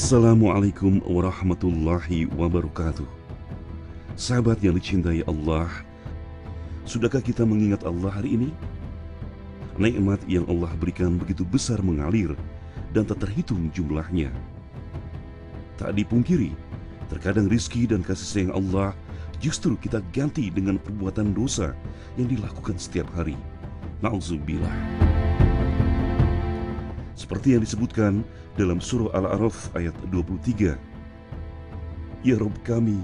Assalamualaikum warahmatullahi wabarakatuh. Sahabat yang dicintai Allah, sudahkah kita mengingat Allah hari ini? Nikmat yang Allah berikan begitu besar mengalir dan tak terhitung jumlahnya. Tak dipungkiri, terkadang rizki dan kasih sayang Allah justru kita ganti dengan perbuatan dosa yang dilakukan setiap hari. Na'udzubillah. Seperti yang disebutkan dalam surah Al-A'raf ayat 23. Ya Rabb kami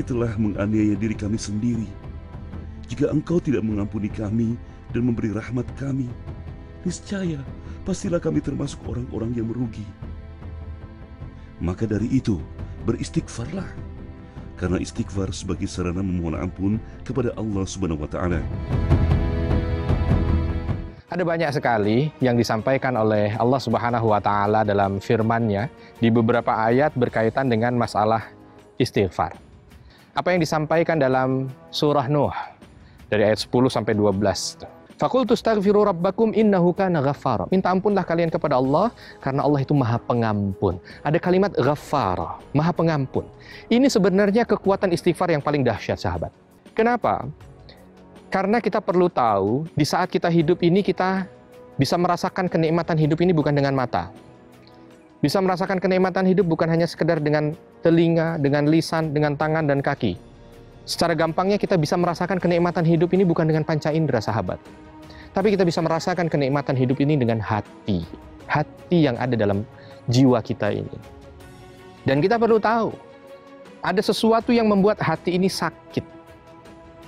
telah menganiaya diri kami sendiri. Jika Engkau tidak mengampuni kami dan memberi rahmat kami, niscaya pastilah kami termasuk orang-orang yang merugi. Maka dari itu, beristighfarlah, karena istighfar sebagai sarana memohon ampun kepada Allah Subhanahu wa Ta'ala. Ada banyak sekali yang disampaikan oleh Allah Subhanahu wa Ta'ala dalam firman-Nya di beberapa ayat berkaitan dengan masalah istighfar. Apa yang disampaikan dalam surah Nuh dari ayat 10 sampai 12. Faqultu astaghfiru rabbakum innahu kana ghaffara. Minta ampunlah kalian kepada Allah karena Allah itu Maha Pengampun. Ada kalimat ghaffara, Maha Pengampun. Ini sebenarnya kekuatan istighfar yang paling dahsyat, sahabat. Kenapa? Karena kita perlu tahu, di saat kita hidup ini kita bisa merasakan kenikmatan hidup ini bukan dengan mata. Bisa merasakan kenikmatan hidup bukan hanya sekedar dengan telinga, dengan lisan, dengan tangan dan kaki. Secara gampangnya kita bisa merasakan kenikmatan hidup ini bukan dengan panca indera, sahabat. Tapi kita bisa merasakan kenikmatan hidup ini dengan hati. Hati yang ada dalam jiwa kita ini. Dan kita perlu tahu, ada sesuatu yang membuat hati ini sakit.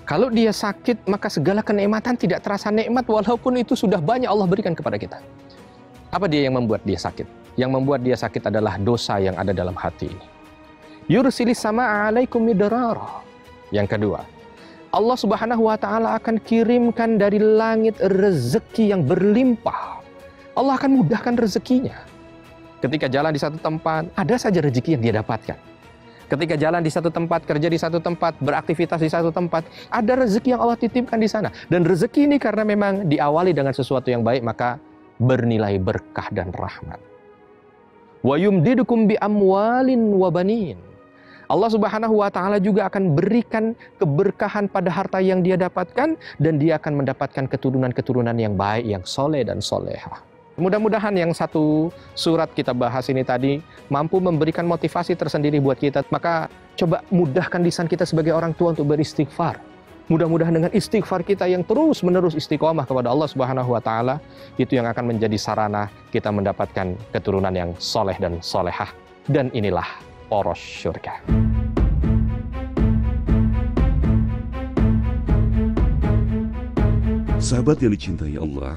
Kalau dia sakit, maka segala kenikmatan tidak terasa nikmat walaupun itu sudah banyak Allah berikan kepada kita. Apa dia yang membuat dia sakit? Yang membuat dia sakit adalah dosa yang ada dalam hati ini. Yursilis sama'a 'alaikum midrara. Yang kedua, Allah Subhanahu wa Ta'ala akan kirimkan dari langit rezeki yang berlimpah. Allah akan mudahkan rezekinya. Ketika jalan di satu tempat, ada saja rezeki yang dia dapatkan. Ketika jalan di satu tempat, kerja di satu tempat, beraktivitas di satu tempat, ada rezeki yang Allah titipkan di sana. Dan rezeki ini karena memang diawali dengan sesuatu yang baik, maka bernilai berkah dan rahmat. Wa yumdidukum bi amwalin wa banin. Allah Subhanahu wa Ta'ala juga akan berikan keberkahan pada harta yang dia dapatkan, dan dia akan mendapatkan keturunan-keturunan yang baik, yang soleh dan solehah. Mudah-mudahan yang satu surat kita bahas ini tadi mampu memberikan motivasi tersendiri buat kita. Maka coba mudahkan lisan kita sebagai orang tua untuk beristighfar. Mudah-mudahan dengan istighfar kita yang terus-menerus istiqomah kepada Allah Subhanahu wa Ta'ala, itu yang akan menjadi sarana kita mendapatkan keturunan yang soleh dan solehah. Dan inilah poros syurga. Sahabat yang dicintai Allah,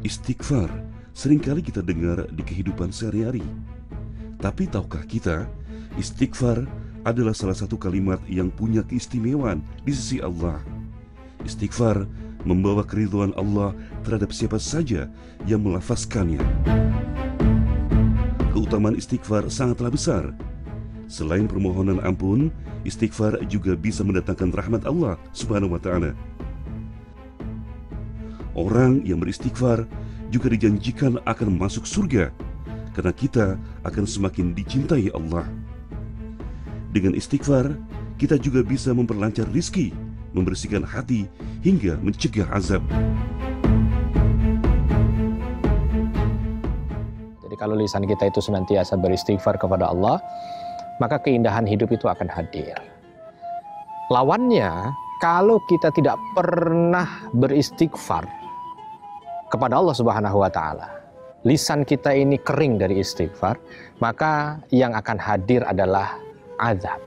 istighfar seringkali kita dengar di kehidupan sehari-hari. Tapi tahukah kita, istighfar adalah salah satu kalimat yang punya keistimewaan di sisi Allah. Istighfar membawa keridhaan Allah terhadap siapa saja yang melafazkannya. Keutamaan istighfar sangatlah besar. Selain permohonan ampun, istighfar juga bisa mendatangkan rahmat Allah Subhanahu wa Ta'ala. Orang yang beristighfar juga dijanjikan akan masuk surga, karena kita akan semakin dicintai Allah. Dengan istighfar, kita juga bisa memperlancar rizki, membersihkan hati, hingga mencegah azab. Jadi kalau lisan kita itu senantiasa beristighfar kepada Allah, maka keindahan hidup itu akan hadir. Lawannya, kalau kita tidak pernah beristighfar kepada Allah Subhanahu wa Ta'ala, lisan kita ini kering dari istighfar, maka yang akan hadir adalah azab.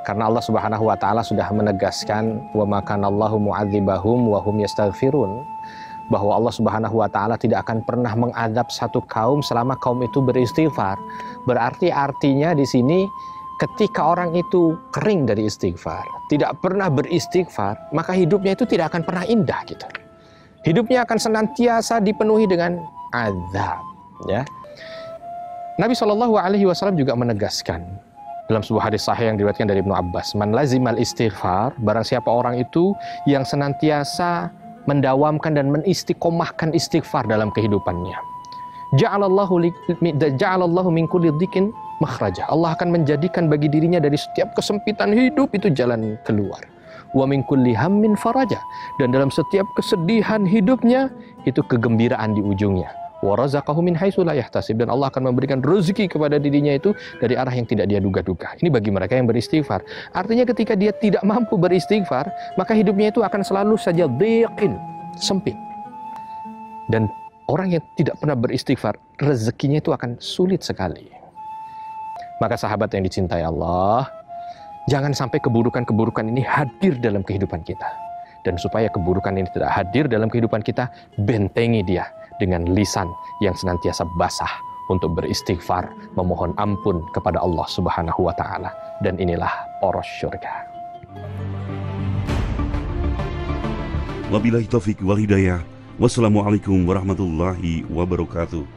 Karena Allah Subhanahu wa Ta'ala sudah menegaskan, wa ma kana Allahu mu'adzibahum wa hum yastaghfirun, bahwa Allah Subhanahu wa Ta'ala tidak akan pernah mengadab satu kaum selama kaum itu beristighfar. Berarti artinya di sini ketika orang itu kering dari istighfar, tidak pernah beristighfar, maka hidupnya itu tidak akan pernah indah gitu. Hidupnya akan senantiasa dipenuhi dengan azab, ya. Nabi SAW juga menegaskan dalam sebuah hadis sahih yang diriwayatkan dari Ibnu Abbas, man lazimal istighfar, barang siapa orang itu yang senantiasa mendawamkan dan menistiqomahkan istighfar dalam kehidupannya, Ja'alallahu min kulli dhikin makhraja. Allah akan menjadikan bagi dirinya dari setiap kesempitan hidup itu jalan keluar. Wa min kulli hammin faraja. Dan dalam setiap kesedihan hidupnya itu kegembiraan di ujungnya. Wa razaqahu min haitsu la yahtasib. Dan Allah akan memberikan rezeki kepada dirinya itu dari arah yang tidak dia duga-duga. Ini bagi mereka yang beristighfar. Artinya ketika dia tidak mampu beristighfar, maka hidupnya itu akan selalu saja dhiqin, sempit. Dan orang yang tidak pernah beristighfar, rezekinya itu akan sulit sekali. Maka sahabat yang dicintai Allah, jangan sampai keburukan-keburukan ini hadir dalam kehidupan kita. Dan supaya keburukan ini tidak hadir dalam kehidupan kita, bentengi dia dengan lisan yang senantiasa basah untuk beristighfar, memohon ampun kepada Allah Subhanahu wa Ta'ala. Dan inilah poros syurga. Wabillahi taufiq wal hidayah. Wassalamualaikum warahmatullahi wabarakatuh.